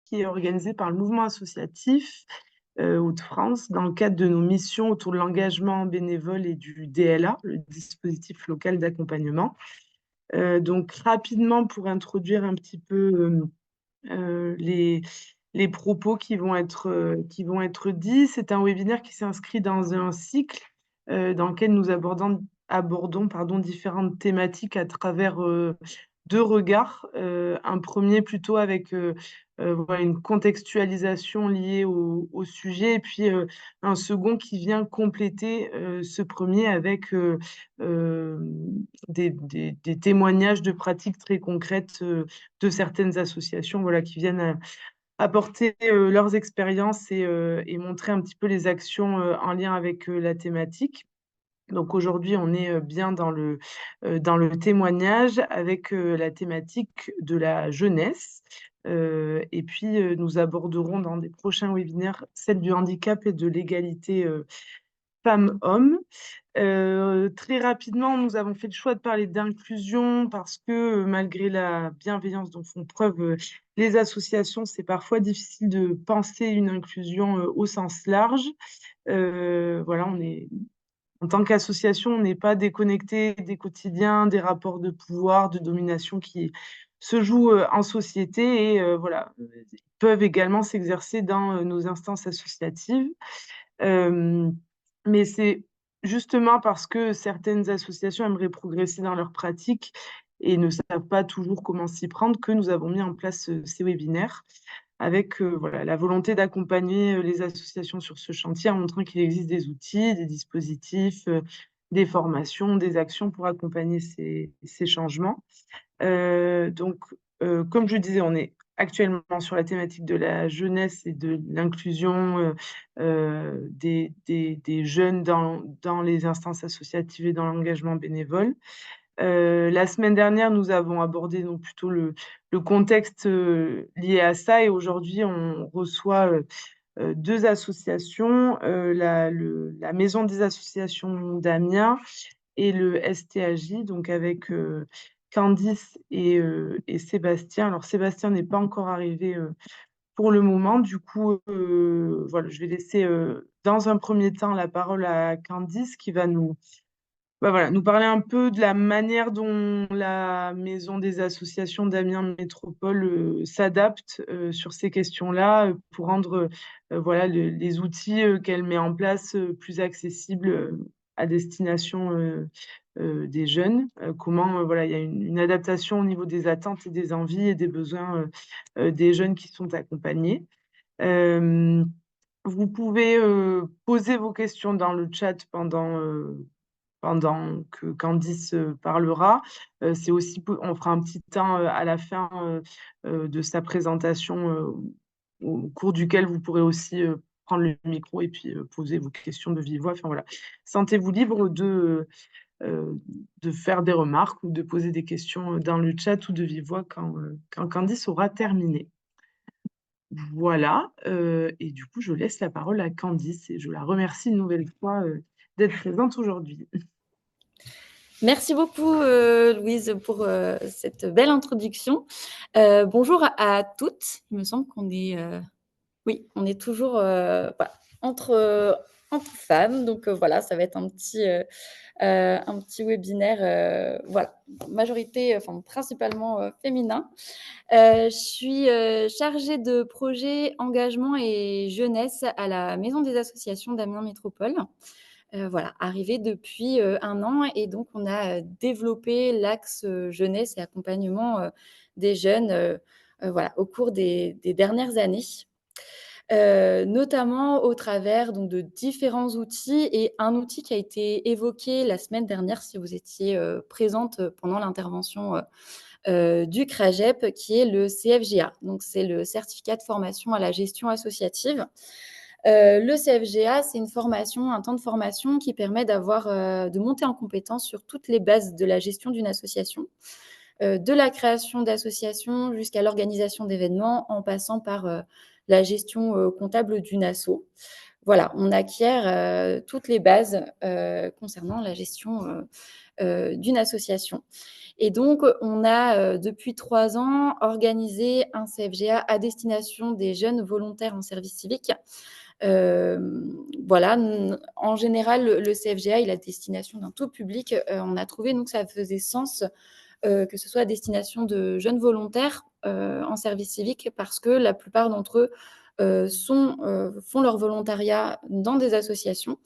qui est organisé par le mouvement associatif Hauts-de-France dans le cadre de nos missions autour de l'engagement bénévole et du DLA, le dispositif local d'accompagnement. Donc rapidement, pour introduire un petit peu les propos qui vont être dits, c'est un webinaire qui s'inscrit dans un cycle dans lequel nous abordons différentes thématiques à travers deux regards. Un premier plutôt avec voilà, une contextualisation liée au sujet, et puis un second qui vient compléter ce premier avec des témoignages de pratiques très concrètes de certaines associations voilà, qui viennent apporter leurs expériences et montrer un petit peu les actions en lien avec la thématique. Donc aujourd'hui, on est bien dans le témoignage avec la thématique de la jeunesse. Et puis, nous aborderons dans des prochains webinaires celle du handicap et de l'égalité femmes-hommes. Très rapidement, nous avons fait le choix de parler d'inclusion parce que malgré la bienveillance dont font preuve les associations, c'est parfois difficile de penser une inclusion au sens large. Voilà, en tant qu'association, on n'est pas déconnecté des quotidiens, des rapports de pouvoir, de domination qui se jouent en société et voilà, peuvent également s'exercer dans nos instances associatives. Euh, mais c'est justement parce que certaines associations aimeraient progresser dans leur pratique et ne savent pas toujours comment s'y prendre que nous avons mis en place ces webinaires avec voilà, la volonté d'accompagner les associations sur ce chantier en montrant qu'il existe des outils, des dispositifs, des formations, des actions pour accompagner ces changements. Donc, comme je disais, on est actuellement sur la thématique de la jeunesse et de l'inclusion des jeunes dans les instances associatives et dans l'engagement bénévole. La semaine dernière, nous avons abordé donc plutôt le contexte lié à ça et aujourd'hui, on reçoit deux associations, la Maison des associations d'Amiens et le STAJ, donc avec Candice et Sébastien. Alors, Sébastien n'est pas encore arrivé pour le moment. Du coup, voilà, je vais laisser dans un premier temps la parole à Candice qui va voilà, nous parler un peu de la manière dont la Maison des associations d'Amiens Métropole s'adapte sur ces questions-là pour rendre voilà, les outils qu'elle met en place plus accessibles à destination des jeunes. Comment voilà, il y a une adaptation au niveau des attentes et des envies et des besoins des jeunes qui sont accompagnés. Euh, Vous pouvez poser vos questions dans le chat pendant que Candice parlera. C'est aussi, on fera un petit temps à la fin de sa présentation au cours duquel vous pourrez aussi prendre le micro et puis poser vos questions de vive voix. Enfin, voilà. Sentez-vous libre de faire des remarques ou de poser des questions dans le chat ou de vive voix quand Candice aura terminé. Voilà, et du coup, je laisse la parole à Candice et je la remercie une nouvelle fois d'être présente aujourd'hui. Merci beaucoup, Louise, pour cette belle introduction. Bonjour à toutes. Il me semble qu'on est, oui, on est toujours voilà, entre femmes. Donc voilà, ça va être un petit webinaire, voilà, majorité, enfin principalement féminin. Je suis chargée de projet engagement et jeunesse à la Maison des associations d'Amiens Métropole. Voilà, arrivée depuis 1 an et donc on a développé l'axe jeunesse et accompagnement des jeunes voilà, au cours des dernières années. Notamment au travers donc, de différents outils et un outil qui a été évoqué la semaine dernière, si vous étiez présente pendant l'intervention du CRAGEP, qui est le CFGA. Donc, c'est le certificat de formation à la gestion associative. Le CFGA, c'est une formation, un temps de formation qui permet de monter en compétence sur toutes les bases de la gestion d'une association, de la création d'associations jusqu'à l'organisation d'événements, en passant par la gestion comptable d'une asso. Voilà, on acquiert toutes les bases concernant la gestion d'une association. Et donc, on a, depuis 3 ans, organisé un CFGA à destination des jeunes volontaires en service civique. Voilà, en général, le CFGA il est à destination d'un tout public. On a trouvé donc que ça faisait sens que ce soit à destination de jeunes volontaires en service civique parce que la plupart d'entre eux font leur volontariat dans des associations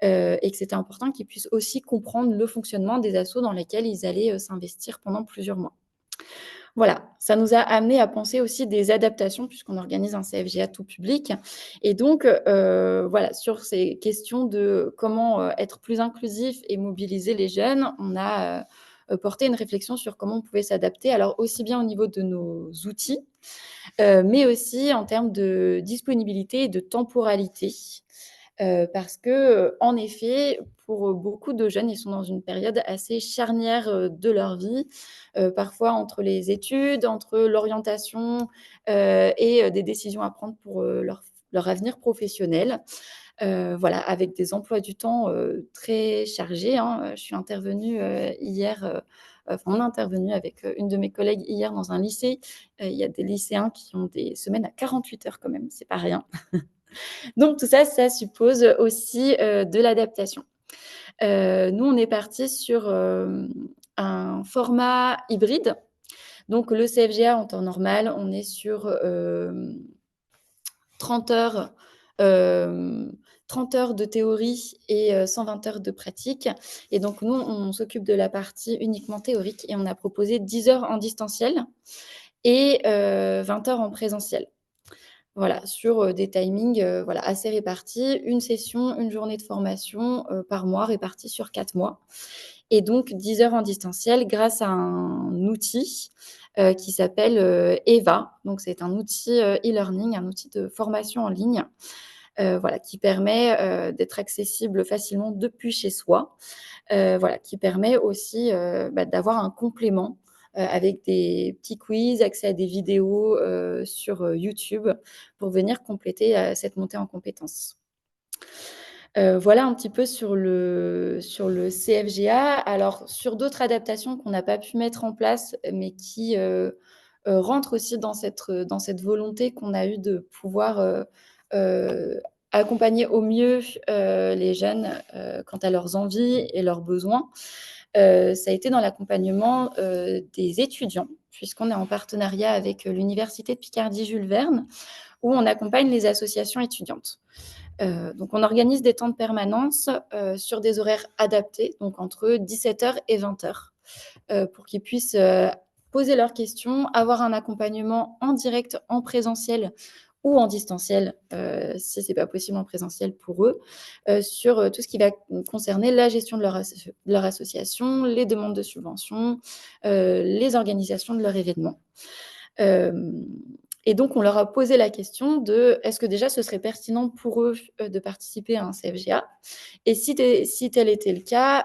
et que c'était important qu'ils puissent aussi comprendre le fonctionnement des assos dans lesquels ils allaient s'investir pendant plusieurs mois. Voilà, ça nous a amené à penser aussi des adaptations puisqu'on organise un CFGA tout public et donc voilà, sur ces questions de comment être plus inclusif et mobiliser les jeunes, on a porté une réflexion sur comment on pouvait s'adapter, alors aussi bien au niveau de nos outils, mais aussi en termes de disponibilité et de temporalité. Parce que, en effet, pour beaucoup de jeunes, ils sont dans une période assez charnière, de leur vie, parfois entre les études, entre l'orientation, et des décisions à prendre pour, leur avenir professionnel. Voilà, avec des emplois du temps, très chargés, hein. Je suis intervenue, hier, enfin, on a intervenu avec, une de mes collègues hier dans un lycée. Il y a des lycéens qui ont des semaines à 48 heures quand même, c'est pas rien. Donc tout ça, ça suppose aussi, de l'adaptation. Nous, on est partis sur, un format hybride. Donc le CFGA en temps normal, on est sur, 30 heures, hem, 30 heures de théorie et 120 heures de pratique et donc nous, on s'occupe de la partie uniquement théorique et on a proposé 10 heures en distanciel et 20 heures en présentiel. Voilà, sur, des timings, voilà, assez répartis. Une session, une journée de formation, par mois répartie sur 4 mois et donc 10 heures en distanciel grâce à un outil, qui s'appelle, EVA. Donc c'est un outil, e-learning, un outil de formation en ligne, voilà, qui permet, d'être accessible facilement depuis chez soi. Voilà, qui permet aussi, d'avoir un complément, avec des petits quiz, accès à des vidéos, sur, YouTube pour venir compléter, cette montée en compétences. Voilà un petit peu sur le CFGA. Alors sur d'autres adaptations qu'on n'a pas pu mettre en place, mais qui, rentrent aussi dans cette volonté qu'on a eue de pouvoir, heu, accompagner au mieux, les jeunes, quant à leurs envies et leurs besoins. Ça a été dans l'accompagnement, des étudiants, puisqu'on est en partenariat avec, l'université de Picardie Jules Verne, où on accompagne les associations étudiantes. Donc on organise des temps de permanence, sur des horaires adaptés, donc entre 17 heures et 20 heures, pour qu'ils puissent, poser leurs questions, avoir un accompagnement en direct, en présentiel ou en distanciel, si c'est pas possible en présentiel pour eux, sur, tout ce qui va concerner la gestion de leur association, les demandes de subventions, les organisations de leur événement. Hem Et donc on leur a posé la question de: «Est-ce que déjà ce serait pertinent pour eux, de participer à un CFGA? Et si tel était le cas,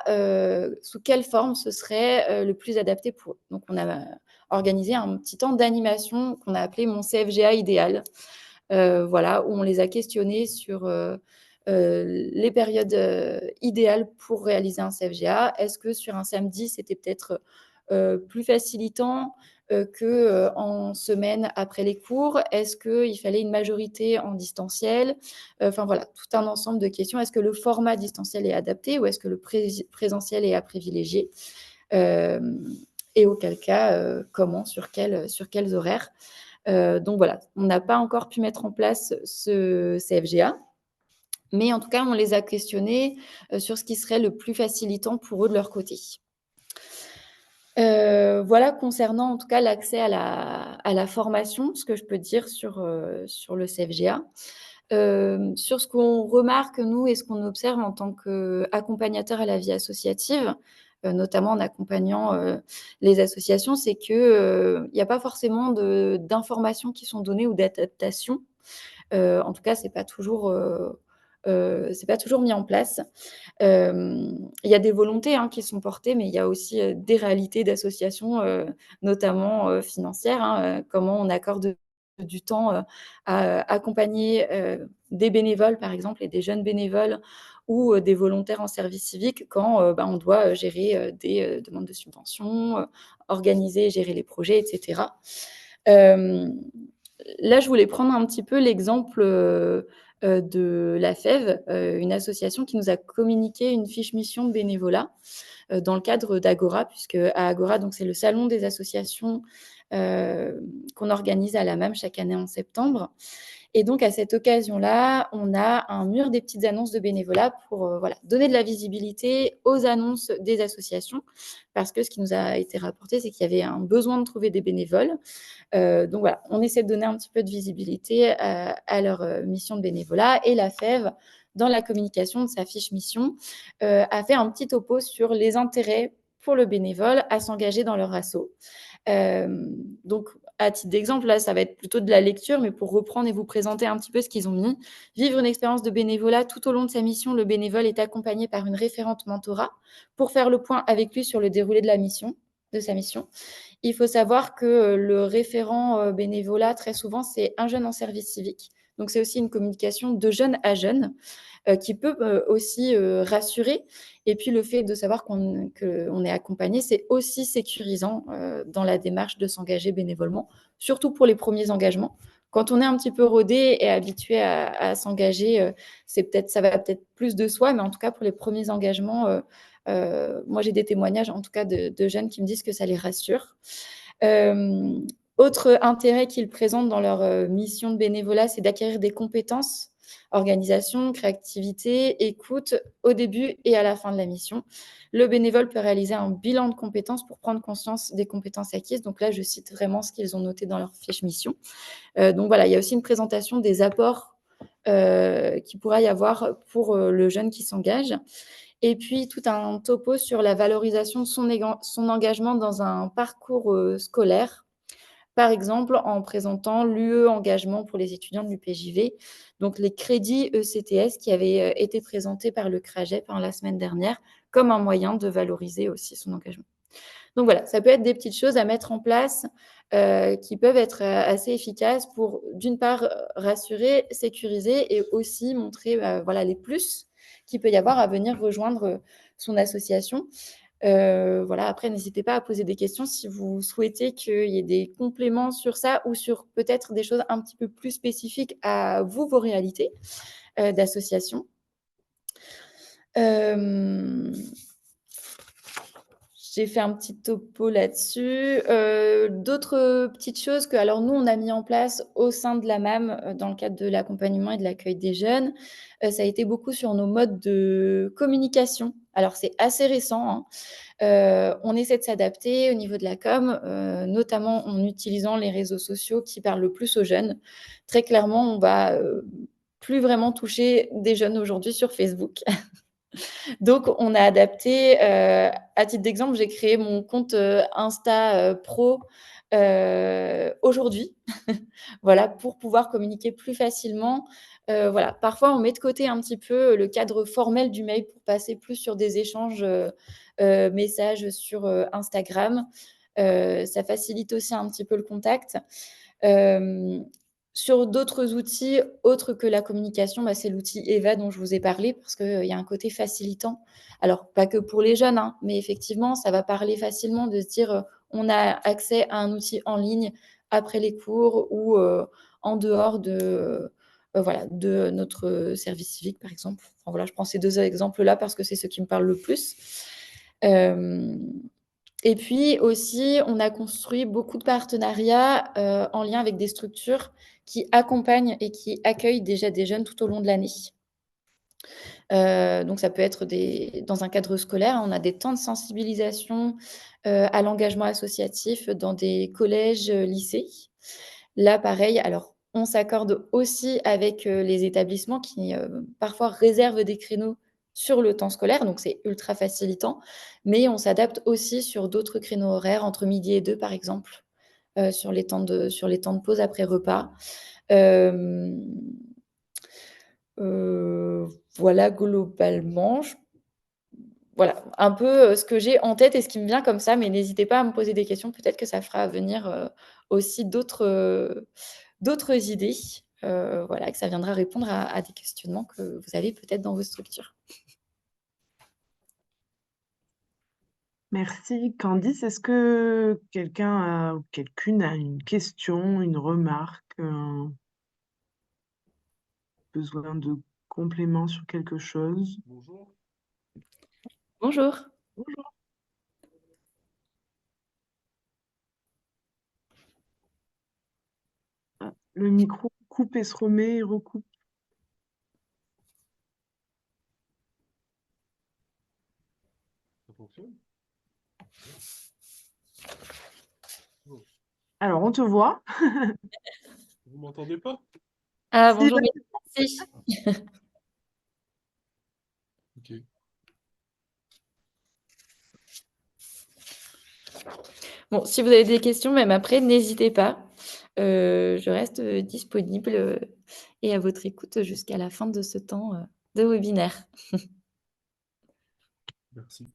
sous quelle forme ce serait, le plus adapté pour eux?» Donc on a organisé un petit temps d'animation qu'on a appelé «Mon CFGA idéal». Voilà, où on les a questionnés sur, les périodes, idéales pour réaliser un CFGA. Est-ce que sur un samedi, c'était peut-être, plus facilitant, que, en semaine après les cours? Est-ce qu'il fallait une majorité en distanciel? Enfin voilà, tout un ensemble de questions. Est-ce que le format distanciel est adapté ou est-ce que le présentiel est à privilégier? Hem Et auquel cas, comment? Sur quels horaires? Donc voilà, on n'a pas encore pu mettre en place ce CFGA, mais en tout cas, on les a questionnés, sur ce qui serait le plus facilitant pour eux de leur côté. Voilà concernant en tout cas l'accès à la formation, ce que je peux dire sur le CFGA. Sur ce qu'on remarque nous et ce qu'on observe en tant qu'accompagnateur à la vie associative, notamment en accompagnant, les associations, c'est que, il y a pas forcément d'informations qui sont données ou d'adaptations. En tout cas, c'est pas toujours mis en place. Il y a des volontés, hein, qui sont portées, mais il y a aussi, des réalités d'associations, notamment, financières, hein, comment on accorde du temps à accompagner des bénévoles, par exemple, et des jeunes bénévoles ou des volontaires en service civique quand on doit gérer des demandes de subventions, organiser et gérer les projets, etc. Là, je voulais prendre un petit peu l'exemple de la FEV, une association qui nous a communiqué une fiche mission de bénévolat dans le cadre d'Agora, puisque à Agora, donc c'est le salon des associations qu'on organise à la MAM chaque année en septembre. Et donc, à cette occasion-là, on a un mur des petites annonces de bénévolat pour donner de la visibilité aux annonces des associations, parce que ce qui nous a été rapporté, c'est qu'il y avait un besoin de trouver des bénévoles. Donc voilà, on essaie de donner un petit peu de visibilité à leur mission de bénévolat. Et la FEV, dans la communication de sa fiche mission, a fait un petit topo sur les intérêts pour le bénévole à s'engager dans leur asso. Donc, à titre d'exemple, là, ça va être plutôt de la lecture, mais pour reprendre et vous présenter un petit peu ce qu'ils ont mis. Vivre une expérience de bénévolat tout au long de sa mission, le bénévole est accompagné par une référente mentorat pour faire le point avec lui sur le déroulé de sa mission. Il faut savoir que le référent bénévolat, très souvent, c'est un jeune en service civique. Donc, c'est aussi une communication de jeune à jeune qui peut aussi rassurer. Et puis, le fait de savoir qu'on est accompagné, c'est aussi sécurisant dans la démarche de s'engager bénévolement, surtout pour les premiers engagements. Quand on est un petit peu rodé et habitué à s'engager, ça va peut-être plus de soi, mais en tout cas, pour les premiers engagements, moi, j'ai des témoignages, en tout cas, de jeunes qui me disent que ça les rassure. Autre intérêt qu'ils présentent dans leur mission de bénévolat, c'est d'acquérir des compétences, organisation, créativité, écoute, au début et à la fin de la mission. Le bénévole peut réaliser un bilan de compétences pour prendre conscience des compétences acquises. Donc là, je cite vraiment ce qu'ils ont noté dans leur fiche mission. Donc voilà, il y a aussi une présentation des apports qu'il pourra y avoir pour le jeune qui s'engage. Et puis, tout un topo sur la valorisation de son engagement dans un parcours scolaire, par exemple en présentant l'UE engagement pour les étudiants de l'UPJV, donc les crédits ECTS qui avaient été présentés par le CRAGEP la semaine dernière comme un moyen de valoriser aussi son engagement. Donc voilà, ça peut être des petites choses à mettre en place qui peuvent être assez efficaces pour, d'une part, rassurer, sécuriser et aussi montrer les plus qu'il peut y avoir à venir rejoindre son association. Après, n'hésitez pas à poser des questions si vous souhaitez qu'il y ait des compléments sur ça ou sur peut-être des choses un petit peu plus spécifiques à vous, vos réalités d'association. J'ai fait un petit topo là-dessus. D'autres petites choses que, alors nous, on a mis en place au sein de la MAM dans le cadre de l'accompagnement et de l'accueil des jeunes. Ça a été beaucoup sur nos modes de communication. Alors, c'est assez récent. On essaie de s'adapter au niveau de la com, notamment en utilisant les réseaux sociaux qui parlent le plus aux jeunes. Très clairement, on va plus vraiment toucher des jeunes aujourd'hui sur Facebook. Donc, on a adapté, à titre d'exemple, j'ai créé mon compte Insta pro aujourd'hui, voilà, pour pouvoir communiquer plus facilement. Parfois, on met de côté un petit peu le cadre formel du mail pour passer plus sur des échanges messages sur Instagram. Ça facilite aussi un petit peu le contact. Sur d'autres outils autres que la communication, c'est l'outil Eva dont je vous ai parlé parce qu'il y a un côté facilitant. Alors, pas que pour les jeunes, mais effectivement, ça va parler facilement de se dire on a accès à un outil en ligne après les cours ou en dehors de notre service civique, par exemple. Je prends ces deux exemples-là parce que c'est ceux qui me parlent le plus. Et puis aussi, on a construit beaucoup de partenariats en lien avec des structures qui accompagnent et qui accueillent déjà des jeunes tout au long de l'année. Donc ça peut être dans un cadre scolaire, on a des temps de sensibilisation à l'engagement associatif dans des collèges, lycées. Là, pareil, alors on s'accorde aussi avec les établissements qui parfois réservent des créneaux sur le temps scolaire, donc c'est ultra facilitant, mais on s'adapte aussi sur d'autres créneaux horaires, entre midi et 2 par exemple, sur les temps de pause après repas. Voilà globalement, voilà un peu ce que j'ai en tête et ce qui me vient comme ça, mais n'hésitez pas à me poser des questions, peut-être que ça fera venir aussi d'autres idées, voilà, que ça viendra répondre à des questionnements que vous avez peut-être dans vos structures. Merci. Candice, est-ce que quelqu'un a, ou quelqu'une a une question, une remarque, un besoin de complément sur quelque chose? Bonjour. Bonjour. Bonjour. Ah, le micro coupe et se remet et recoupe. Ça fonctionne? Oh, Alors, on te voit. vous m'entendez pas? Ah Si, bonjour, merci. Ok. Bon, si vous avez des questions, même après, n'hésitez pas. Je reste, disponible, et à votre écoute jusqu'à la fin de ce temps, de webinaire. Merci.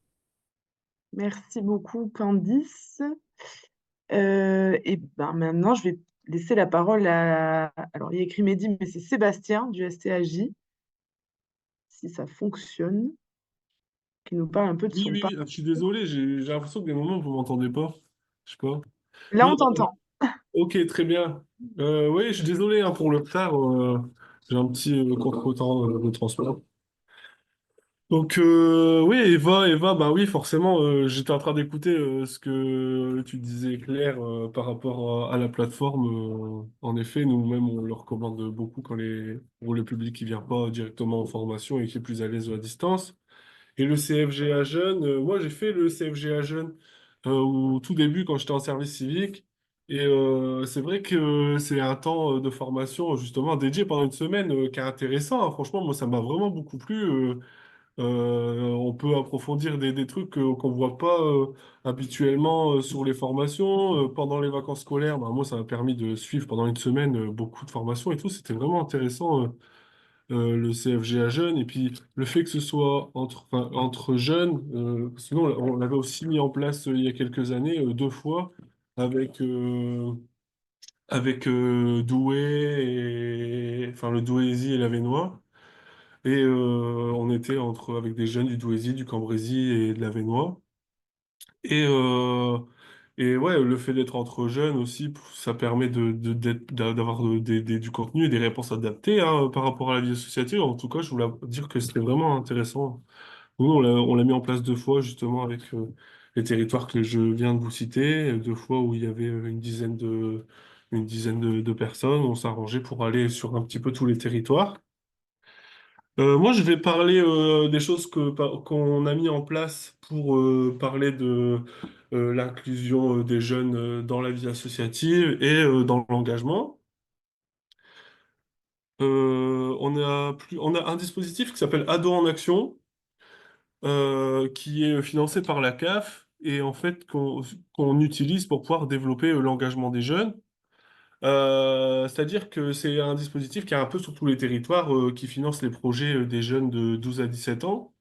merci beaucoup, Candice. Et ben maintenant, je vais laisser la parole à... Alors, il y a écrit Mehdi, mais c'est Sébastien du STAJ, si ça fonctionne, qui nous parle un peu de Oui, son oui, parcours. oui. Ah, je suis désolé, j'ai l'impression que des moments vous m'entendez pas. Je sais pas. Là, Mais on t'entend. ok, très bien. Oui, je suis désolé hein, pour le retard. J'ai un petit contretemps de transport. Donc oui, Eva, bah oui, forcément, j'étais en train d'écouter ce que tu disais, Claire, par rapport à la plateforme. En effet, nous-mêmes, on le recommande beaucoup pour le public qui vient pas directement en formation et qui est plus à l'aise à distance. Et le CFGA Jeune, moi j'ai fait le CFGA Jeune au tout début quand j'étais en service civique. Et c'est vrai que c'est un temps de formation justement dédié pendant une semaine qui est intéressant, hein. Franchement, moi ça m'a vraiment beaucoup plu. On peut approfondir des trucs qu'on voit pas habituellement sur les formations. Pendant les vacances scolaires, bah, moi ça m'a permis de suivre pendant une semaine beaucoup de formations et tout. C'était vraiment intéressant. Le CFGA jeune, et puis le fait que ce soit entre jeunes, sinon on l'avait aussi mis en place il y a quelques années, deux fois, avec, Douai, enfin le Douaisis et l'Avesnois, et on était avec des jeunes du Douaisis, du Cambrésis et de l'Avesnois. Et, et ouais, le fait d'être entre jeunes aussi, ça permet d'avoir du contenu et des réponses adaptées hein, par rapport à la vie associative. En tout cas, je voulais dire que c'était vraiment intéressant. Nous, on l'a mis en place deux fois, justement, avec les territoires que je viens de vous citer, deux fois où il y avait une dizaine de personnes. On s'arrangeait pour aller sur un petit peu tous les territoires. Moi, je vais parler des choses qu'on a mis en place pour parler de l'inclusion des jeunes dans la vie associative et dans l'engagement. On a un dispositif qui s'appelle Ado en Action, qui est financé par la CAF et en fait qu'on utilise pour pouvoir développer l'engagement des jeunes. C'est-à-dire que c'est un dispositif qui est un peu sur tous les territoires, qui finance les projets des jeunes de 12 à 17 ans.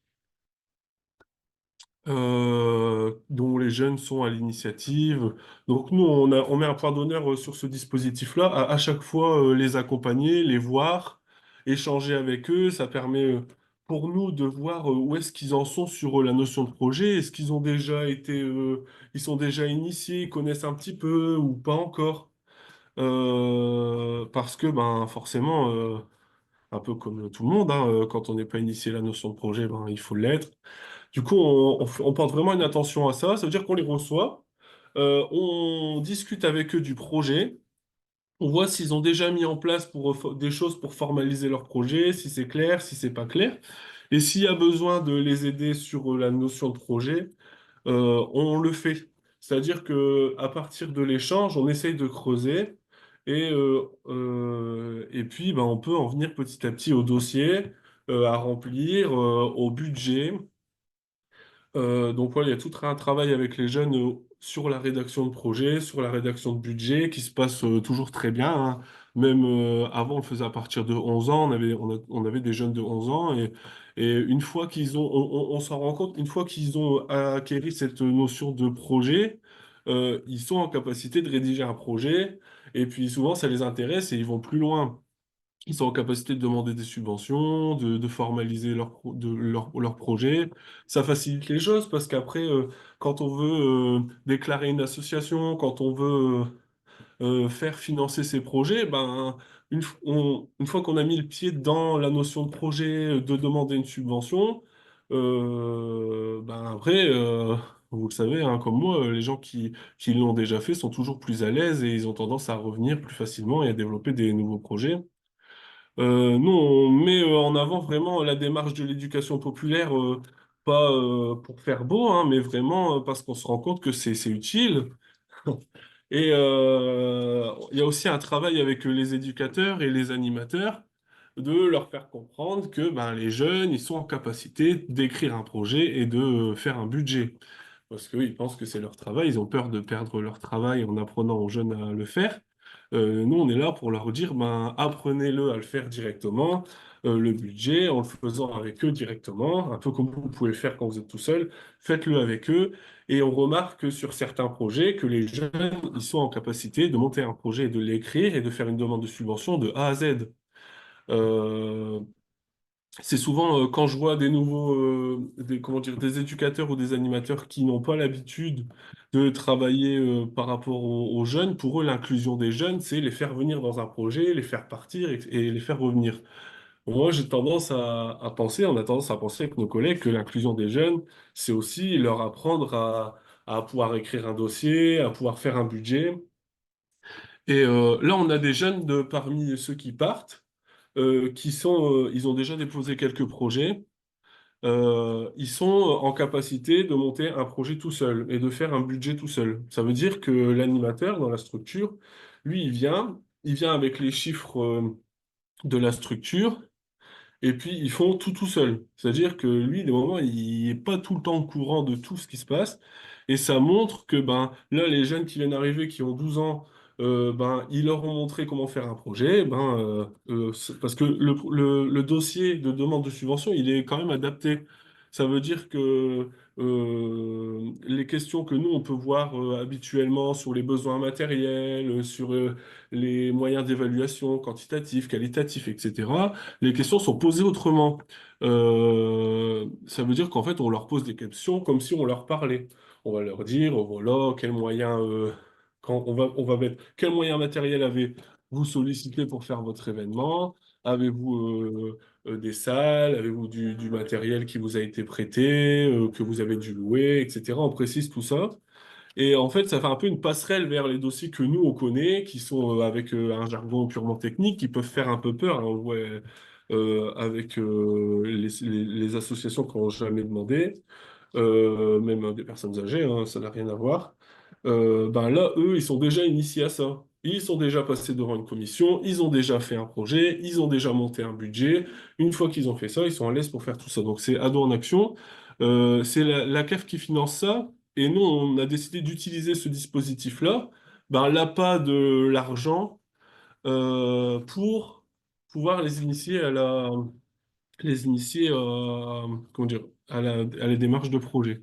Dont les jeunes sont à l'initiative. Donc nous, on met un point d'honneur sur ce dispositif-là, à chaque fois les accompagner, les voir, échanger avec eux. Ça permet pour nous de voir où est-ce qu'ils en sont sur la notion de projet. Est-ce qu'ils ont déjà ils sont déjà initiés, ils connaissent un petit peu ou pas encore. Parce que ben forcément, un peu comme tout le monde, hein, quand on n'est pas initié à la notion de projet, ben, il faut l'être. Du coup, on porte vraiment une attention à ça. Ça veut dire qu'on les reçoit, on discute avec eux du projet, on voit s'ils ont déjà mis en place des choses pour formaliser leur projet, si c'est clair, si c'est pas clair. Et s'il y a besoin de les aider sur la notion de projet, on le fait. C'est-à-dire que à partir de l'échange, on essaye de creuser et puis ben, on peut en venir petit à petit au dossier à remplir, au budget. Donc voilà, il y a tout un travail avec les jeunes sur la rédaction de projet, sur la rédaction de budget, qui se passe toujours très bien, hein. Même avant, on le faisait à partir de 11 ans, on avait des jeunes de 11 ans, et une fois on s'en rend compte, une fois qu'ils ont acquéri cette notion de projet, ils sont en capacité de rédiger un projet, Et puis souvent, ça les intéresse et ils vont plus loin. Ils sont en capacité de demander des subventions, de formaliser leur projet. Ça facilite les choses parce qu'après, quand on veut déclarer une association, quand on veut faire financer ses projets, ben, une fois qu'on a mis le pied dans la notion de projet, de demander une subvention, ben après, vous le savez, hein, comme moi, les gens qui l'ont déjà fait sont toujours plus à l'aise et ils ont tendance à revenir plus facilement et à développer des nouveaux projets. Nous, on met en avant vraiment la démarche de l'éducation populaire, pas pour faire beau, hein, mais vraiment parce qu'on se rend compte que c'est utile. Et il y a aussi un travail avec les éducateurs et les animateurs de leur faire comprendre que ben, les jeunes, ils sont en capacité d'écrire un projet et de faire un budget. Parce qu'ils pensent que c'est leur travail, ils ont peur de perdre leur travail en apprenant aux jeunes à le faire. Nous, on est là pour leur dire, ben, apprenez-le à le faire directement, le budget, en le faisant avec eux directement, un peu comme vous pouvez le faire quand vous êtes tout seul, faites-le avec eux. Et on remarque que sur certains projets, que les jeunes, ils sont en capacité de monter un projet et de l'écrire et de faire une demande de subvention de A à Z. Euh, c'est souvent quand je vois des nouveaux, comment dire, des éducateurs ou des animateurs qui n'ont pas l'habitude de travailler par rapport aux jeunes. Pour eux, l'inclusion des jeunes, c'est les faire venir dans un projet, les faire partir et les faire revenir. Moi, j'ai tendance à penser, on a tendance à penser avec nos collègues que l'inclusion des jeunes, c'est aussi leur apprendre à pouvoir écrire un dossier, à pouvoir faire un budget. Et là, on a des jeunes parmi ceux qui partent, ils ont déjà déposé quelques projets. Ils sont en capacité de monter un projet tout seul et de faire un budget tout seul. Ça veut dire que l'animateur dans la structure, lui, il vient avec les chiffres de la structure et puis ils font tout seul. C'est-à-dire que lui, des moments, il n'est pas tout le temps au courant de tout ce qui se passe. Et ça montre que ben, là, les jeunes qui viennent d'arriver, qui ont 12 ans, ben, ils leur ont montré comment faire un projet. Ben, parce que le dossier de demande de subvention, il est quand même adapté. Ça veut dire que les questions que nous, on peut voir habituellement sur les besoins matériels, sur les moyens d'évaluation quantitatifs, qualitatifs, etc., les questions sont posées autrement. Ça veut dire qu'en fait, on leur pose des questions comme si on leur parlait. On va leur dire, oh, voilà, quels moyens, quand on va mettre, quels moyens matériels avez-vous sollicité pour faire votre événement? Avez-vous des salles? Avez-vous du matériel qui vous a été prêté, que vous avez dû louer, etc. On précise tout ça. Et en fait, ça fait un peu une passerelle vers les dossiers que nous, on connaît, qui sont avec un jargon purement technique, qui peuvent faire un peu peur, hein, on le voit avec les associations qui n'ont jamais demandé, même des personnes âgées, hein, ça n'a rien à voir. Ben là, eux, ils sont déjà initiés à ça. Ils sont déjà passés devant une commission, ils ont déjà fait un projet, ils ont déjà monté un budget. Une fois qu'ils ont fait ça, ils sont à l'aise pour faire tout ça. Donc c'est Ado en Action. C'est la CAF qui finance ça. Et nous, on a décidé d'utiliser ce dispositif-là, ben, l'appât de l'argent, pour pouvoir les initier comment dire, à la démarche de projet.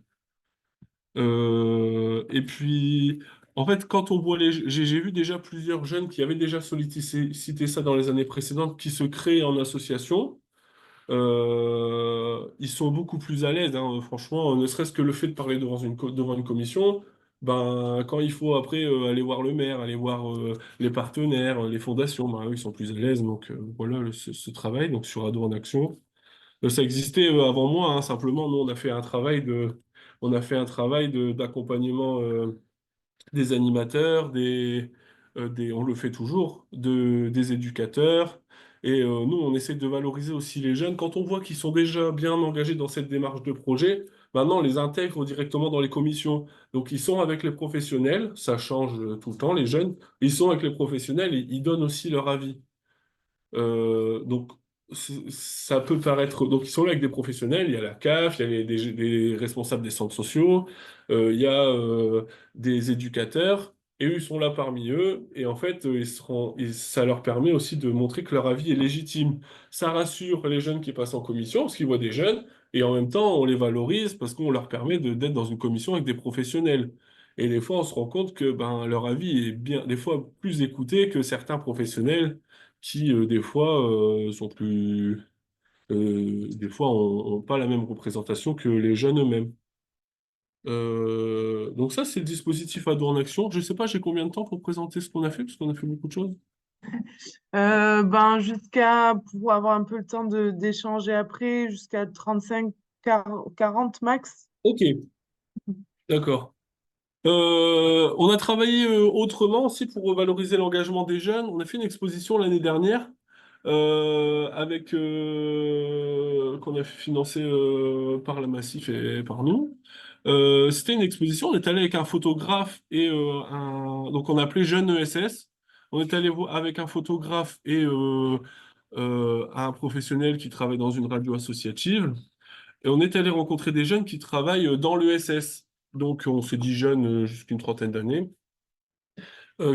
Et puis, en fait, quand on voit j'ai vu déjà plusieurs jeunes qui avaient déjà sollicité ça dans les années précédentes, qui se créent en association. Ils sont beaucoup plus à l'aise, hein, franchement, ne serait-ce que le fait de parler devant une commission, ben, quand il faut après aller voir le maire, aller voir les partenaires, les fondations, ben, eux, ils sont plus à l'aise. Donc voilà ce travail donc, sur Ado en Action. Ça existait avant moi, hein, simplement, nous, on a fait un travail d'accompagnement des animateurs, on le fait toujours, des éducateurs. Et nous, on essaie de valoriser aussi les jeunes. Quand on voit qu'ils sont déjà bien engagés dans cette démarche de projet, maintenant, on les intègre directement dans les commissions. Donc, ils sont avec les professionnels, ça change tout le temps, les jeunes. Ils sont avec les professionnels et ils donnent aussi leur avis. Donc, ça peut paraître. Donc, ils sont là avec des professionnels. Il y a la CAF, il y a des responsables des centres sociaux, il y a des éducateurs, et eux, ils sont là parmi eux. Et en fait, ça leur permet aussi de montrer que leur avis est légitime. Ça rassure les jeunes qui passent en commission, parce qu'ils voient des jeunes, et en même temps, on les valorise parce qu'on leur permet d'être dans une commission avec des professionnels. Et des fois, on se rend compte que ben, leur avis est bien, des fois plus écouté que certains professionnels qui, des fois, sont plus, des fois, ont pas la même représentation que les jeunes eux-mêmes. Donc ça, c'est le dispositif Ado en action. Je sais pas, j'ai combien de temps pour présenter ce qu'on a fait, parce qu'on a fait beaucoup de choses. Ben, jusqu'à pour avoir un peu le temps d'échanger après, jusqu'à 35, 40 max. Ok, d'accord. On a travaillé autrement aussi pour revaloriser l'engagement des jeunes. On a fait une exposition l'année dernière avec qu'on a fait financer par la Massif et par nous. C'était une exposition. On est allé avec un photographe et donc on a appelé Jeune ESS. On est allé avec un photographe et un professionnel qui travaille dans une radio associative. Et on est allé rencontrer des jeunes qui travaillent dans l'ESS. Donc, on s'est dit jeunes jusqu'à une trentaine d'années,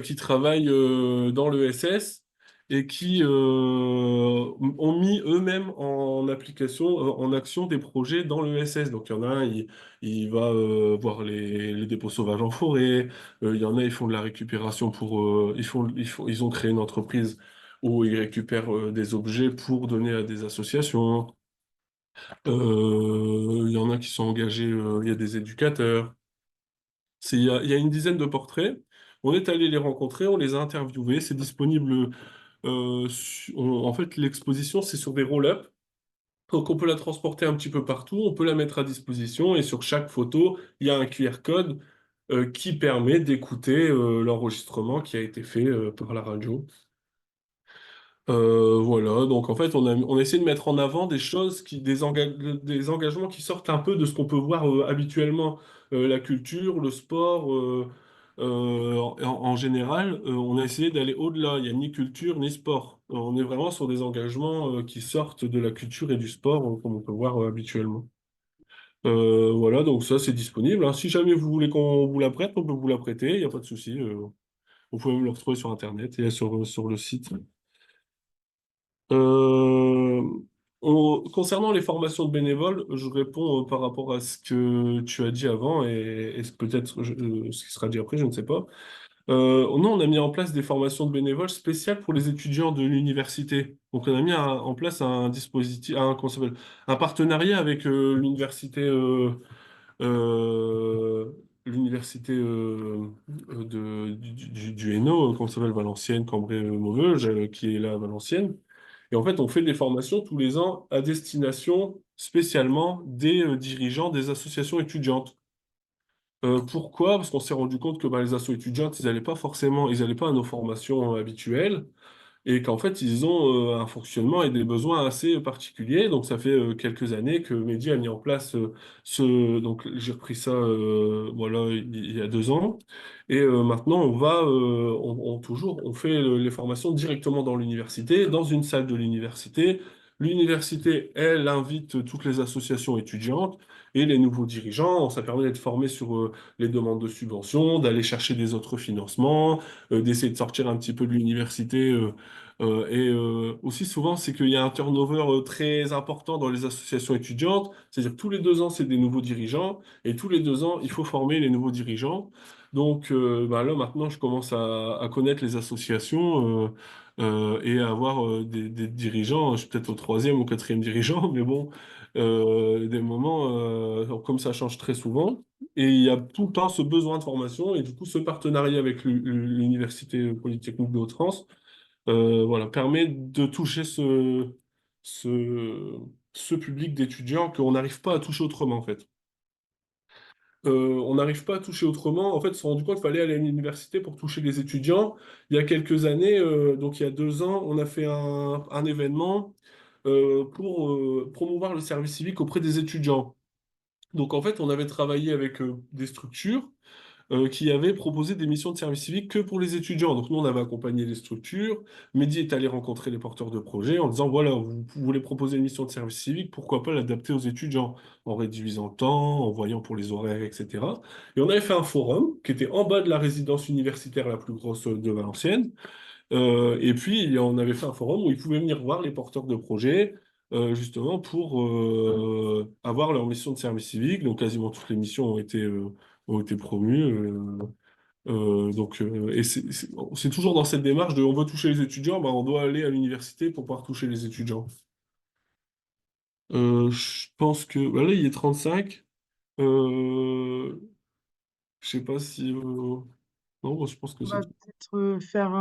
qui travaillent dans l'ESS et qui ont mis eux-mêmes en application, en action des projets dans l'ESS. Donc, il y en a un, il va voir les dépôts sauvages en forêt. Il y en a, ils font de la récupération pour, ils ont créé une entreprise où ils récupèrent des objets pour donner à des associations. Il y en a qui sont engagés, il y a des éducateurs. Il y a une dizaine de portraits. On est allé les rencontrer, on les a interviewés. C'est disponible. En fait, l'exposition, c'est sur des roll-up. Donc, on peut la transporter un petit peu partout, on peut la mettre à disposition. Et sur chaque photo, il y a un QR code qui permet d'écouter l'enregistrement qui a été fait par la radio. Voilà, donc en fait, on essaie de mettre en avant des choses des engagements qui sortent un peu de ce qu'on peut voir habituellement. La culture, le sport, en général, on a essayé d'aller au-delà. Il n'y a ni culture ni sport. On est vraiment sur des engagements qui sortent de la culture et du sport, comme on peut voir habituellement. Voilà, donc ça, c'est disponible, hein. Si jamais vous voulez qu'on vous la prête, on peut vous la prêter, il n'y a pas de souci. Vous pouvez me le retrouver sur Internet et sur le site. Euh, Concernant les formations de bénévoles, je réponds par rapport à ce que tu as dit avant et peut-être ce qui sera dit après, je ne sais pas. Nous, on a mis en place des formations de bénévoles spéciales pour les étudiants de l'université. Donc, on a mis en place un dispositif, comment ça s'appelle, un partenariat avec euh, l'université du Hainaut, comment ça s'appelle, Valenciennes, Cambrai-Maubeuge, qui est là à Valenciennes. Et en fait, on fait des formations tous les ans à destination spécialement des dirigeants des associations étudiantes. Pourquoi? Parce qu'on s'est rendu compte que bah, les assos étudiantes, ils n'allaient pas à nos formations habituelles et qu'en fait, ils ont un fonctionnement et des besoins assez particuliers. Donc, ça fait quelques années que Mehdi a mis en place Donc, j'ai repris ça voilà, il y a 2 ans. Et maintenant, on fait les formations directement dans l'université, dans une salle de l'université. L'université, elle, invite toutes les associations étudiantes et les nouveaux dirigeants. Ça permet d'être formés sur les demandes de subventions, d'aller chercher des autres financements, d'essayer de sortir un petit peu de l'université. Aussi souvent, c'est qu'il y a un turnover très important dans les associations étudiantes. C'est-à-dire que tous les 2 ans, c'est des nouveaux dirigeants, et tous les 2 ans, il faut former les nouveaux dirigeants. Donc bah là, maintenant, je commence à connaître les associations et à avoir des dirigeants. Je suis peut-être au troisième ou quatrième dirigeant, mais bon, des moments comme ça change très souvent. Et il y a tout le temps ce besoin de formation, et du coup, ce partenariat avec l'Université Polytechnique de Haute-France voilà, permet de toucher ce, ce public d'étudiants qu'on n'arrive pas à toucher autrement, en fait. On n'arrive pas à toucher autrement. En fait, on s'est rendu compte qu'il fallait aller à l'université pour toucher les étudiants. Il y a quelques années, donc il y a 2 ans, on a fait un événement pour promouvoir le service civique auprès des étudiants. Donc en fait, on avait travaillé avec des structures qui avait proposé des missions de service civique que pour les étudiants. Donc nous, on avait accompagné les structures. Mehdi est allé rencontrer les porteurs de projets en disant, voilà, vous voulez proposer une mission de service civique, pourquoi pas l'adapter aux étudiants, en réduisant le temps, en voyant pour les horaires, etc. Et on avait fait un forum qui était en bas de la résidence universitaire la plus grosse de Valenciennes. Et puis, on avait fait un forum où ils pouvaient venir voir les porteurs de projets, justement pour avoir leur mission de service civique. Donc, quasiment toutes les missions ont été promus. Et c'est toujours dans cette démarche de on veut toucher les étudiants, bah, on doit aller à l'université pour pouvoir toucher les étudiants. Je pense que bah là, il est 35. Euh, je sais pas si. Non, moi, je pense que On c'est va tout. peut-être faire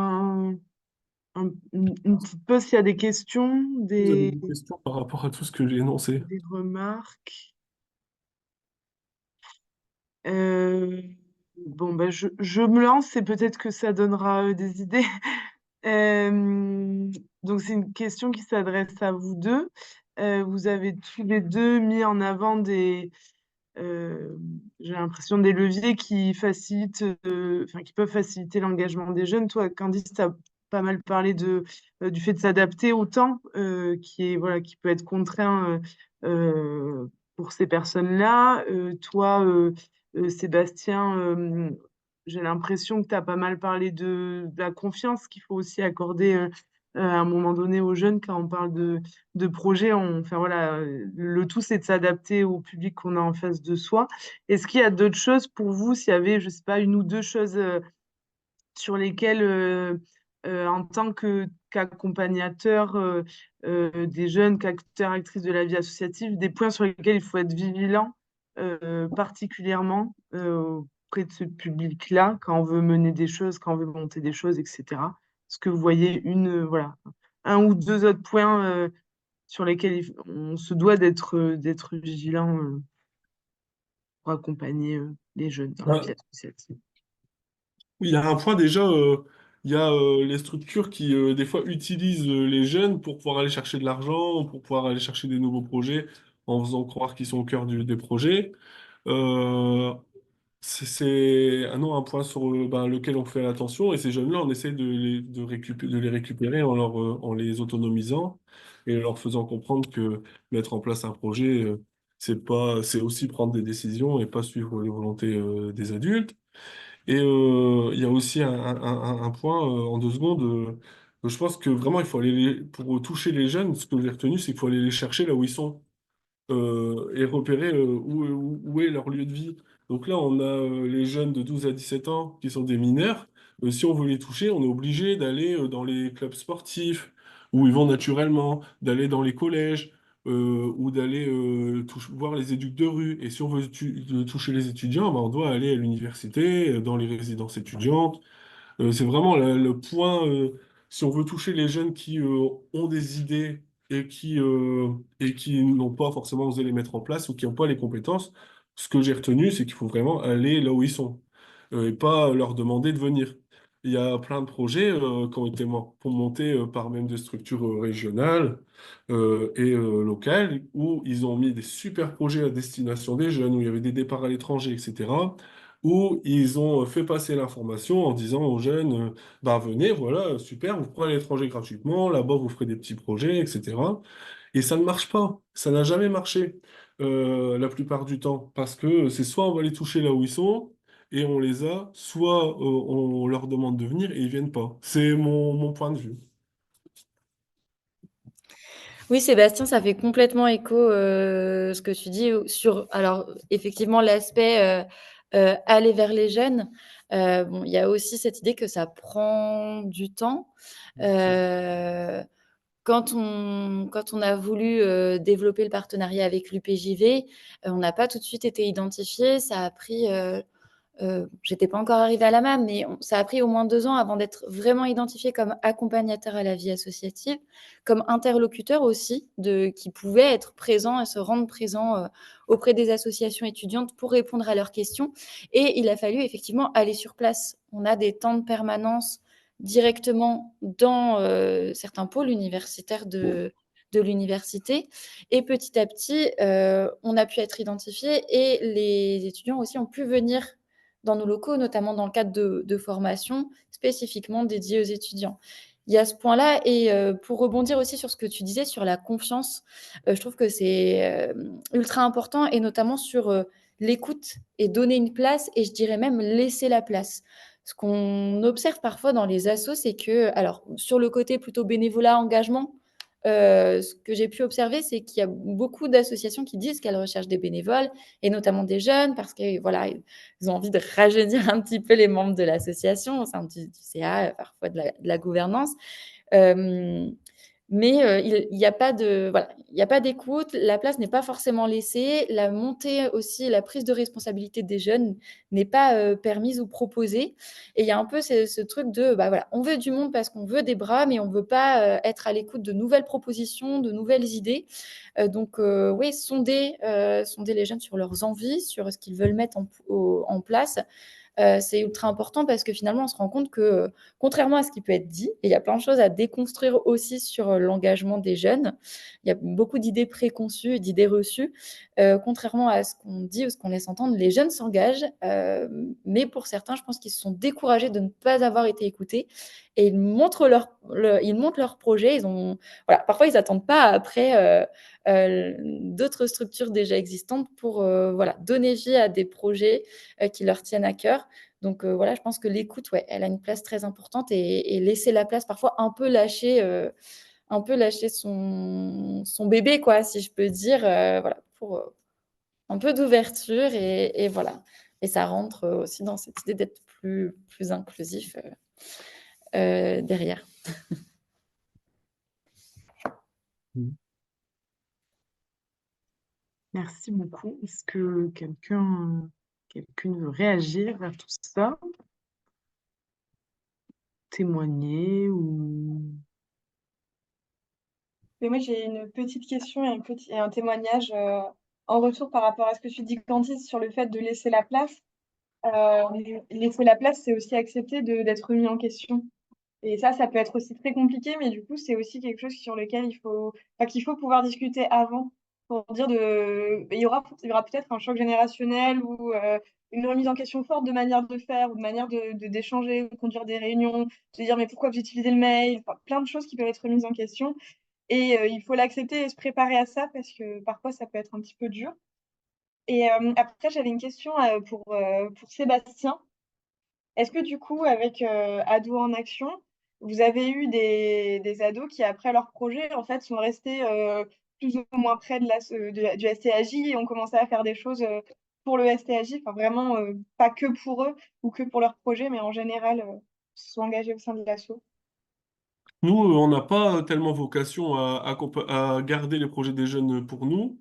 une petite pause s'il y a des questions, Vous avez des questions par rapport à tout ce que j'ai énoncé? des remarques. Euh, bon, ben, je me lance et peut-être que ça donnera des idées. Donc, c'est une question qui s'adresse à vous deux. Vous avez tous les deux mis en avant euh, j'ai l'impression, des leviers qui facilitent, enfin, qui peuvent faciliter l'engagement des jeunes. Toi, Candice, tu as pas mal parlé du fait de s'adapter au temps, qui est, voilà, qui peut être contraint pour ces personnes-là. Toi, Sébastien, j'ai l'impression que tu as pas mal parlé de la confiance qu'il faut aussi accorder à un moment donné aux jeunes quand on parle de projet. Enfin, voilà, le tout, c'est de s'adapter au public qu'on a en face de soi. Est-ce qu'il y a d'autres choses pour vous, s'il y avait, je sais pas, une ou deux choses sur lesquelles, en tant qu'accompagnateur des jeunes, qu'acteur, actrice de la vie associative, des points sur lesquels il faut être vigilant particulièrement auprès de ce public-là, quand on veut mener des choses, quand on veut monter des choses, etc. Est-ce que vous voyez voilà, un ou deux autres points sur lesquels on se doit d'être vigilant pour accompagner les jeunes dans la vie Ah, associative? oui, il y a un point déjà, il y a les structures qui des fois utilisent les jeunes pour pouvoir aller chercher de l'argent, pour pouvoir aller chercher des nouveaux projets en faisant croire qu'ils sont au cœur des projets. Euh, c'est un point sur ben, lequel on fait attention et ces jeunes-là, on essaie de les récupérer en les autonomisant et leur faisant comprendre que mettre en place un projet, c'est aussi prendre des décisions et pas suivre les volontés des adultes. Et il y a aussi un point en 2 secondes. Je pense que vraiment, il faut pour toucher les jeunes, ce que j'ai retenu, c'est qu'il faut aller les chercher là où ils sont et repérer où est leur lieu de vie. Donc là, on a les jeunes de 12 à 17 ans qui sont des mineurs. Si on veut les toucher, on est obligé d'aller dans les clubs sportifs où ils vont naturellement, d'aller dans les collèges ou d'aller voir les éducs de rue. Et si on veut toucher les étudiants, ben, on doit aller à l'université, dans les résidences étudiantes. C'est vraiment le point, si on veut toucher les jeunes qui ont des idées et qui n'ont pas forcément osé les mettre en place ou qui n'ont pas les compétences, ce que j'ai retenu, c'est qu'il faut vraiment aller là où ils sont et pas leur demander de venir. Il y a plein de projets qui ont été montés par même des structures régionales et locales où ils ont mis des super projets à destination des jeunes, où il y avait des départs à l'étranger, etc. Où ils ont fait passer l'information en disant aux jeunes, bah venez, voilà, super, vous prenez à l'étranger gratuitement, là-bas vous ferez des petits projets, etc. Et ça ne marche pas, ça n'a jamais marché la plupart du temps, parce que c'est soit on va les toucher là où ils sont, et on les a, soit on leur demande de venir et ils viennent pas. C'est mon point de vue. Oui, Sébastien, ça fait complètement écho ce que tu dis sur, alors effectivement, l'aspect aller vers les jeunes. Bon, il y a aussi cette idée que ça prend du temps. Euh, quand on a voulu développer le partenariat avec l'UPJV, on n'a pas tout de suite été identifié. Ça a pris j'étais pas encore arrivée à la MAM, mais ça a pris au moins 2 ans avant d'être vraiment identifié comme accompagnateur à la vie associative, comme interlocuteur aussi, qui pouvait être présent et se rendre présent auprès des associations étudiantes pour répondre à leurs questions. Et il a fallu effectivement aller sur place. On a des temps de permanence directement dans certains pôles universitaires de l'université. Et petit à petit, on a pu être identifié et les étudiants aussi ont pu venir dans nos locaux, notamment dans le cadre de formations spécifiquement dédiées aux étudiants. Il y a ce point-là. Et pour rebondir aussi sur ce que tu disais sur la confiance, je trouve que c'est ultra important, et notamment sur l'écoute et donner une place, et je dirais même laisser la place. Ce qu'on observe parfois dans les assos, c'est que, alors, sur le côté plutôt bénévolat, engagement, ce que j'ai pu observer, c'est qu'il y a beaucoup d'associations qui disent qu'elles recherchent des bénévoles, et notamment des jeunes, parce que voilà, ils ont envie de rajeunir un petit peu les membres de l'association, au sein du CA, parfois de la gouvernance. Euh, mais il n'y a pas de, voilà, il y a pas d'écoute, la place n'est pas forcément laissée, la montée aussi, la prise de responsabilité des jeunes n'est pas permise ou proposée. Et il y a un peu ce truc de, bah voilà, on veut du monde parce qu'on veut des bras, mais on ne veut pas être à l'écoute de nouvelles propositions, de nouvelles idées. Donc, oui, sonder les jeunes sur leurs envies, sur ce qu'ils veulent mettre en place. C'est ultra important parce que finalement, on se rend compte que, contrairement à ce qui peut être dit, et il y a plein de choses à déconstruire aussi sur l'engagement des jeunes. Il y a beaucoup d'idées préconçues et d'idées reçues. Contrairement à ce qu'on dit ou ce qu'on laisse entendre, les jeunes s'engagent, mais pour certains, je pense qu'ils se sont découragés de ne pas avoir été écoutés et ils montrent leur projet. Voilà, parfois, ils n'attendent pas après d'autres structures déjà existantes pour voilà, donner vie à des projets qui leur tiennent à cœur. Donc voilà, je pense que l'écoute, ouais, elle a une place très importante, et laisser la place, parfois un peu lâcher son bébé, quoi, si je peux dire, voilà, pour un peu d'ouverture, et voilà. Et ça rentre aussi dans cette idée d'être plus inclusif derrière. Merci beaucoup. Est-ce que quelqu'un veut réagir à tout ça, témoigner ou... Mais moi, j'ai une petite question et un témoignage en retour par rapport à ce que tu dis, Candice, sur le fait de laisser la place. Euh, Laisser la place, c'est aussi accepter d'être remis en question. Et ça peut être aussi très compliqué, mais du coup, c'est aussi quelque chose sur lequel qu'il faut pouvoir discuter avant pour dire il y aura peut-être un choc générationnel ou une remise en question forte de manière de faire ou de manière d'échanger ou de conduire des réunions, de dire mais pourquoi vous utilisez le mail, enfin, plein de choses qui peuvent être remises en question. Et il faut l'accepter et se préparer à ça parce que parfois, ça peut être un petit peu dur. Et après, j'avais une question pour Sébastien. Est-ce que du coup, avec Ados en Action, vous avez eu des ados qui, après leur projet, en fait, sont restés plus ou moins près du STAJ et ont commencé à faire des choses pour le STAJ, enfin vraiment pas que pour eux ou que pour leur projet, mais en général, se sont engagés au sein de l'asso. Nous, on n'a pas tellement vocation à garder les projets des jeunes pour nous.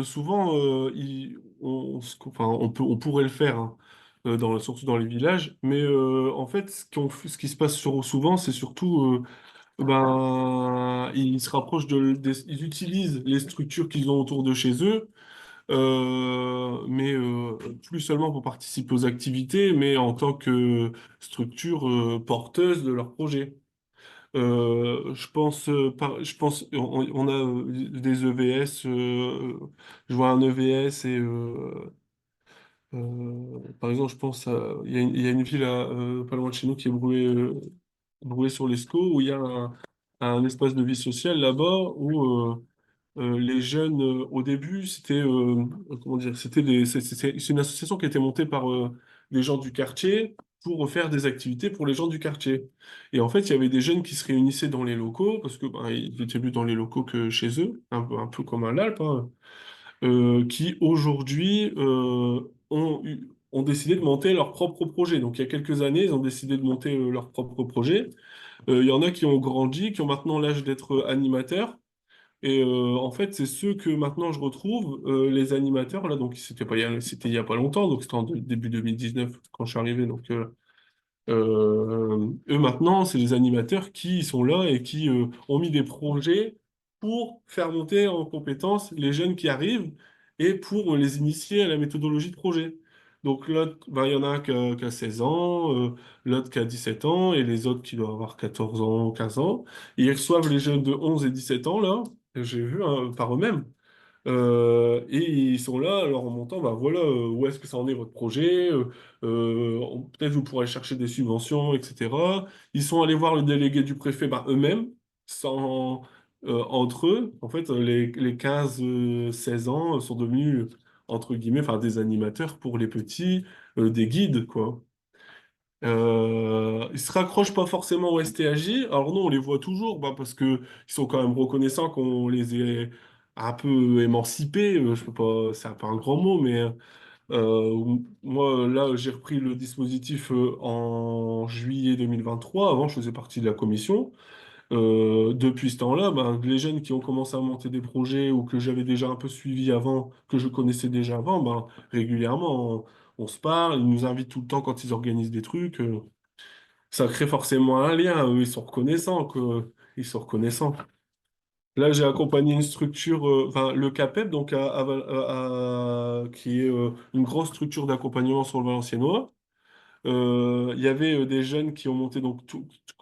Souvent, enfin, on pourrait le faire, hein, surtout dans les villages, mais en fait, ce qui se passe souvent, c'est surtout, ils se rapprochent ils utilisent les structures qu'ils ont autour de chez eux, mais plus seulement pour participer aux activités, mais en tant que structure porteuse de leur projet. Je pense, on a des EVS. Je vois un EVS et par exemple, je pense il y a une ville pas loin de chez nous qui est brûlée sur l'Escaut où il y a un espace de vie sociale là-bas où les jeunes au début comment dire, c'est une association qui a été montée par les gens du quartier pour faire des activités pour les gens du quartier. Et en fait, il y avait des jeunes qui se réunissaient dans les locaux parce que ils étaient plus dans les locaux que chez eux, un peu comme à l'Alpe, hein, qui aujourd'hui ont décidé de monter leur propre projet. Donc il y a quelques années, ils ont décidé de monter leur propre projet. Il y en a qui ont grandi, qui ont maintenant l'âge d'être animateurs. Et en fait, c'est ceux que maintenant je retrouve, les animateurs, là, donc c'était il y a pas longtemps, donc c'était en début 2019 quand je suis arrivé. Donc eux maintenant, c'est les animateurs qui sont là et qui ont mis des projets pour faire monter en compétence les jeunes qui arrivent et pour les initier à la méthodologie de projet. Donc l'autre, il y en a un qui a 16 ans, l'autre qui a 17 ans et les autres qui doivent avoir 14 ans, 15 ans. Et ils reçoivent les jeunes de 11 et 17 ans, là, j'ai vu hein, par eux-mêmes. Et ils sont là, alors en montant, bah voilà, où est-ce que ça en est votre projet? Peut-être vous pourrez chercher des subventions, etc. Ils sont allés voir le délégué du préfet bah, eux-mêmes, entre eux. En fait, les 15, 16 ans sont devenus, entre guillemets, enfin, des animateurs pour les petits, des guides, quoi. Ils se raccrochent pas forcément au STAJ. Alors nous, on les voit toujours bah, parce que ils sont quand même reconnaissants qu'on les ait un peu émancipés. Je peux pas, c'est un peu un grand mot, mais moi, là, j'ai repris le dispositif en juillet 2023. Avant, je faisais partie de la commission. Depuis ce temps-là, ben, les jeunes qui ont commencé à monter des projets ou que j'avais déjà un peu suivi avant, que je connaissais déjà avant, ben, régulièrement, on se parle, ils nous invitent tout le temps quand ils organisent des trucs. Ça crée forcément un lien. Eux, ils sont reconnaissants, quoi. Ils sont reconnaissants. Là, j'ai accompagné une structure, enfin, le CAPEP, donc qui est une grosse structure d'accompagnement sur le Valenciennois. Il y avait des jeunes qui ont monté, donc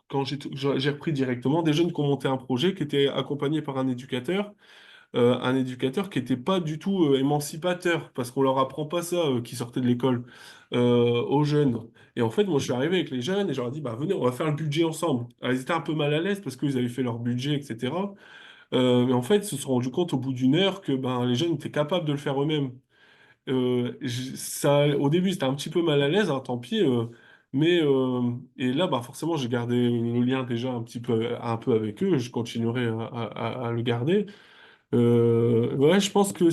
quand j'ai repris directement, des jeunes qui ont monté un projet qui était accompagné par un éducateur qui n'était pas du tout émancipateur, parce qu'on leur apprend pas ça, qui sortaient de l'école, aux jeunes. Et en fait, moi, je suis arrivé avec les jeunes et je leur ai dit, bah, venez, on va faire le budget ensemble. Alors, ils étaient un peu mal à l'aise parce qu'ils avaient fait leur budget, etc. Mais en fait, ils se sont rendus compte au bout d'une heure que ben, les jeunes étaient capables de le faire eux-mêmes. Ça, au début, c'était un petit peu mal à l'aise, hein, tant pis. Et là, bah, forcément, j'ai gardé le lien déjà un peu avec eux. Je continuerai à le garder. Ouais, je pense que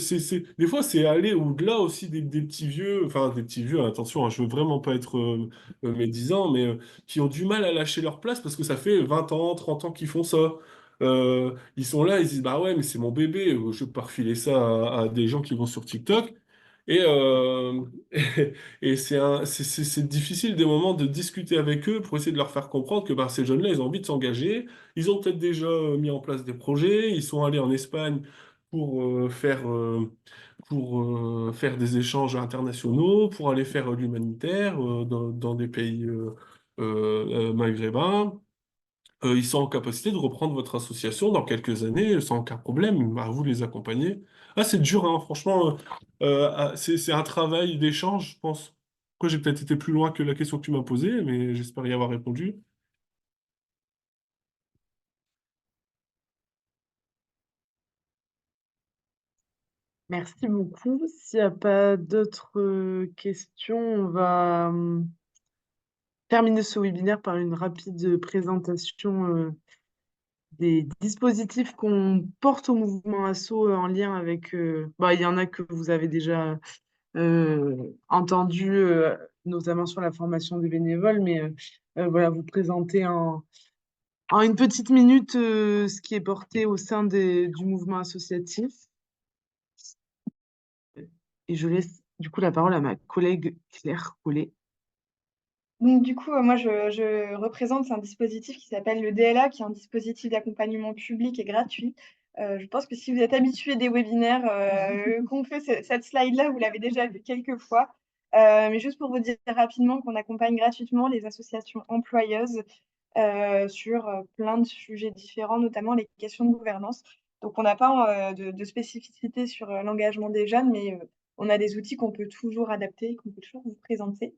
des fois, c'est aller au-delà aussi des petits vieux, enfin, des petits vieux, attention, hein, je veux vraiment pas être médisant, mais qui ont du mal à lâcher leur place parce que ça fait 20 ans, 30 ans qu'ils font ça. Ils sont là, ils se disent, bah ouais, mais c'est mon bébé, je peux pas refiler ça à des gens qui vont sur TikTok. Et, et c'est difficile des moments de discuter avec eux pour essayer de leur faire comprendre que bah, ces jeunes-là, ils ont envie de s'engager. Ils ont peut-être déjà mis en place des projets. Ils sont allés en Espagne pour faire des échanges internationaux, pour aller faire de l'humanitaire dans des pays maghrébins. Ils sont en capacité de reprendre votre association dans quelques années sans aucun problème. À vous de les accompagner. Ah, c'est dur, hein, franchement. C'est un travail d'échange, je pense. Après, j'ai peut-être été plus loin que la question que tu m'as posée, mais j'espère y avoir répondu. Merci beaucoup. S'il n'y a pas d'autres questions, on va terminer ce webinaire par une rapide présentation des dispositifs qu'on porte au mouvement Asso en lien avec... bah, il y en a que vous avez déjà entendu, notamment sur la formation des bénévoles, mais voilà, vous présenter en une petite minute ce qui est porté au sein du mouvement associatif. Et je laisse du coup la parole à ma collègue Claire Collet. Donc, du coup, moi, je représente un dispositif qui s'appelle le DLA, qui est un dispositif d'accompagnement public et gratuit. Je pense que si vous êtes habitué des webinaires qu'on fait, cette slide-là, vous l'avez déjà vu quelques fois. Mais juste pour vous dire rapidement qu'on accompagne gratuitement les associations employeuses sur plein de sujets différents, notamment les questions de gouvernance. Donc, on n'a pas de spécificité sur l'engagement des jeunes, mais on a des outils qu'on peut toujours adapter, qu'on peut toujours vous présenter.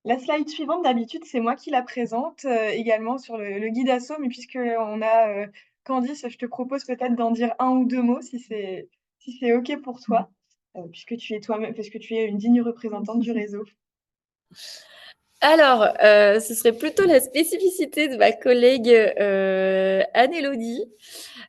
La slide suivante, d'habitude, c'est moi qui la présente également sur le guide asso, mais puisqu'on a Candice, je te propose peut-être d'en dire un ou deux mots si c'est OK pour toi, puisque tu es toi-même, parce que tu es une digne représentante du réseau. Alors, ce serait plutôt la spécificité de ma collègue Anne-Élodie.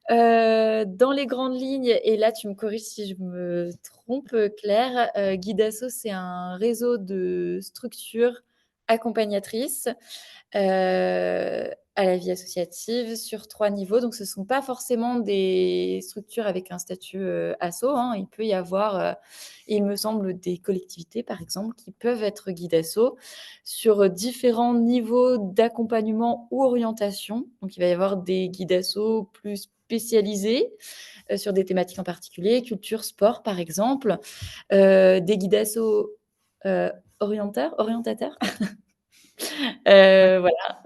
Dans les grandes lignes, et là tu me corriges si je me trompe, Claire, Guidasso, c'est un réseau de structures accompagnatrices à la vie associative sur 3 niveaux. Donc, ce ne sont pas forcément des structures avec un statut asso, hein. Il peut y avoir, il me semble, des collectivités, par exemple, qui peuvent être guides asso sur différents niveaux d'accompagnement ou orientation. Donc, il va y avoir des guides asso plus spécialisés sur des thématiques en particulier, culture, sport, par exemple, des guides asso orientateurs. Voilà,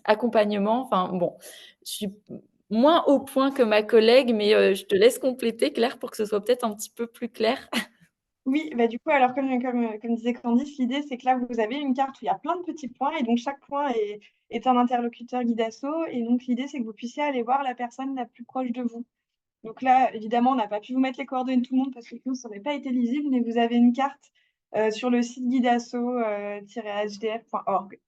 accompagnement, enfin bon, je suis moins au point que ma collègue, mais je te laisse compléter, Claire, pour que ce soit peut-être un petit peu plus clair. Oui, bah du coup, alors comme disait Candice, l'idée, c'est que là, vous avez une carte où il y a plein de petits points, et donc chaque point est un interlocuteur guide asso, et donc l'idée, c'est que vous puissiez aller voir la personne la plus proche de vous. Donc là, évidemment, on n'a pas pu vous mettre les coordonnées de tout le monde parce que sinon, ça n'aurait pas été lisible, mais vous avez une carte sur le site guidasso-hdf.org.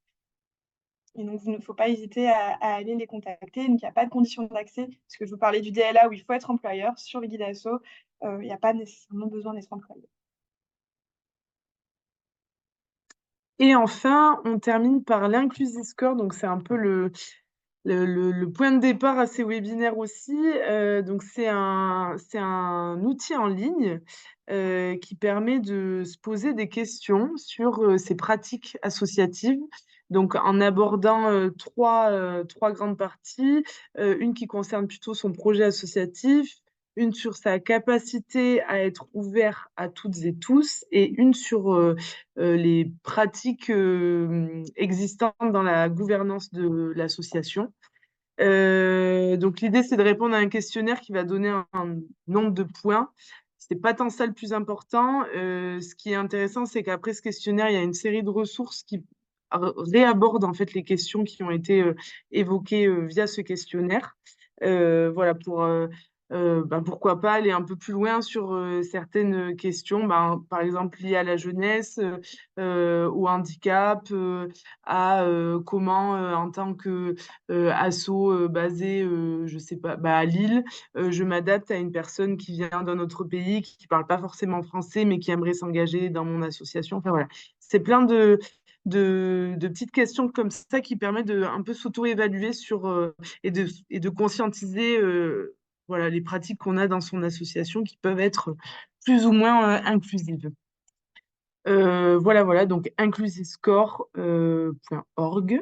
Et donc, il ne faut pas hésiter à aller les contacter. Donc, il n'y a pas de condition d'accès, parce que je vous parlais du DLA où il faut être employeur. Sur le Guidasso, il n'y a pas nécessairement besoin d'être employeur. Et enfin, on termine par l'Inclusive Score. Donc, c'est un peu le point de départ à ces webinaires aussi. Donc, c'est un outil en ligne qui permet de se poser des questions sur ces pratiques associatives. Donc, en abordant trois grandes parties, une qui concerne plutôt son projet associatif, une sur sa capacité à être ouvert à toutes et tous, et une sur les pratiques existantes dans la gouvernance de l'association. Donc l'idée, c'est de répondre à un questionnaire qui va donner un nombre de points. C'est pas tant ça le plus important. Ce qui est intéressant, c'est qu'après ce questionnaire, il y a une série de ressources qui réabordent en fait les questions qui ont été évoquées via ce questionnaire. Voilà, pourquoi pas aller un peu plus loin sur certaines questions, par exemple liées à la jeunesse, au handicap, à comment, en tant que asso basé, je sais pas, à Lille, je m'adapte à une personne qui vient d'un autre pays, qui parle pas forcément français, mais qui aimerait s'engager dans mon association. Enfin voilà, c'est plein de petites questions comme ça qui permettent de un peu s'auto-évaluer et de conscientiser voilà, les pratiques qu'on a dans son association qui peuvent être plus ou moins inclusives. Voilà, donc inclusivescore.org.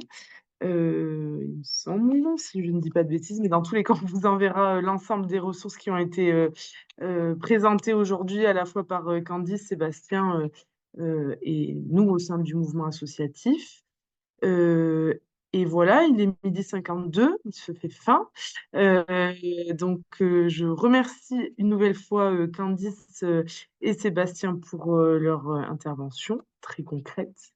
Il me semble, si je ne dis pas de bêtises, mais dans tous les cas, on vous enverra l'ensemble des ressources qui ont été présentées aujourd'hui, à la fois par Candice, Sébastien et nous au sein du mouvement associatif. Et voilà, il est 12h52, il se fait faim. Donc, je remercie une nouvelle fois Candice et Sébastien pour leur intervention très concrète.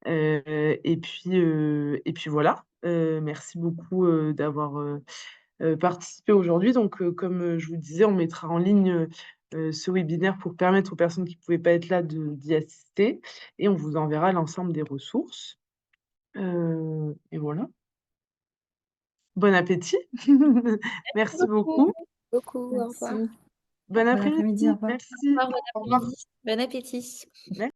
Et puis voilà, merci beaucoup d'avoir participé aujourd'hui. Donc, comme je vous disais, on mettra en ligne ce webinaire pour permettre aux personnes qui ne pouvaient pas être là d'y assister. Et on vous enverra l'ensemble des ressources. Et voilà. Bon appétit. Merci beaucoup. Beaucoup. Au revoir. Merci. Bon Bon après-midi, après-midi. au revoir. Merci. Au revoir, Au bon revoir. après-midi. Bon appétit. Merci.